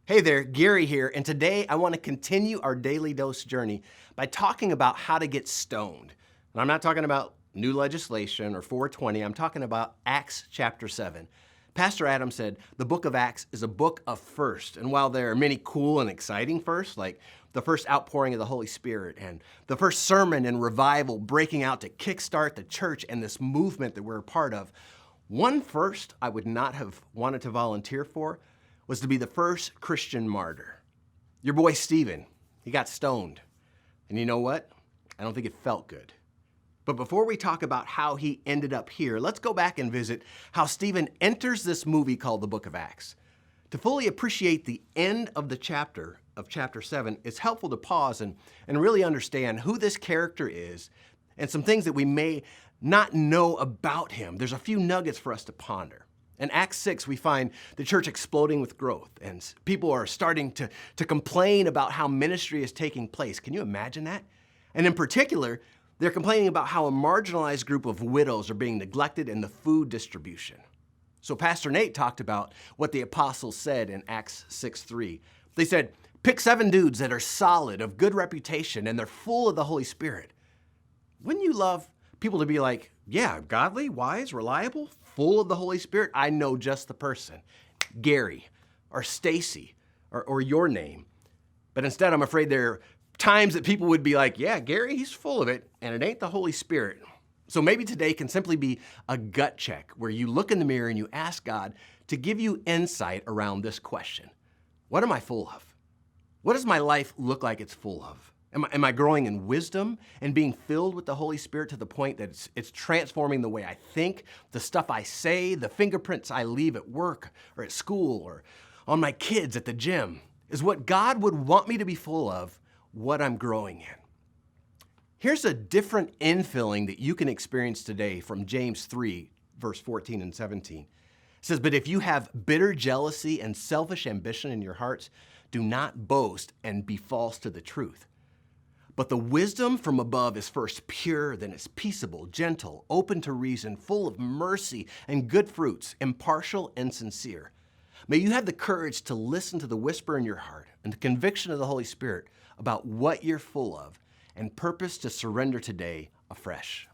Hey there, Gary here, and today I want to continue our daily dose journey by talking about how to get stoned. And I'm not talking about new legislation or 420, I'm talking about Acts chapter 7. Pastor Adam said the book of Acts is a book of first, and while there are many cool and exciting firsts, like the first outpouring of the Holy Spirit and the first sermon and revival breaking out to kickstart the church and this movement that we're a part of, one first I would not have wanted to volunteer for was to be the first Christian martyr. Your boy Stephen, he got stoned. And you know what? I don't think it felt good. But before we talk about how he ended up here, let's go back and visit how Stephen enters this movie called the Book of Acts. To fully appreciate the end of the chapter of chapter 7, it's helpful to pause and really understand who this character is and some things that we may not know about him. There's a few nuggets for us to ponder. In Acts 6, we find the church exploding with growth, and people are starting to complain about how ministry is taking place. Can you imagine that? And in particular, they're complaining about how a marginalized group of widows are being neglected in the food distribution. So Pastor Nate talked about what the apostles said in Acts 6:3. They said, pick 7 dudes that are solid, of good reputation, and they're full of the Holy Spirit. Wouldn't you love people to be like, yeah, godly, wise, reliable, full of the Holy Spirit? I know just the person, Gary or Stacy or your name. But instead, I'm afraid there are times that people would be like, yeah, Gary, he's full of it, and it ain't the Holy Spirit. So maybe today can simply be a gut check where you look in the mirror and you ask God to give you insight around this question. What am I full of? What does my life look like it's full of? Am I growing in wisdom and being filled with the Holy Spirit to the point that it's transforming the way I think, the stuff I say, the fingerprints I leave at work or at school or on my kids at the gym? Is what God would want me to be full of what I'm growing in? Here's a different infilling that you can experience today from James 3, verse 14 and 17. It says, but if you have bitter jealousy and selfish ambition in your hearts, do not boast and be false to the truth. But the wisdom from above is first pure, then it's peaceable, gentle, open to reason, full of mercy and good fruits, impartial and sincere. May you have the courage to listen to the whisper in your heart and the conviction of the Holy Spirit about what you're full of and purpose to surrender today afresh.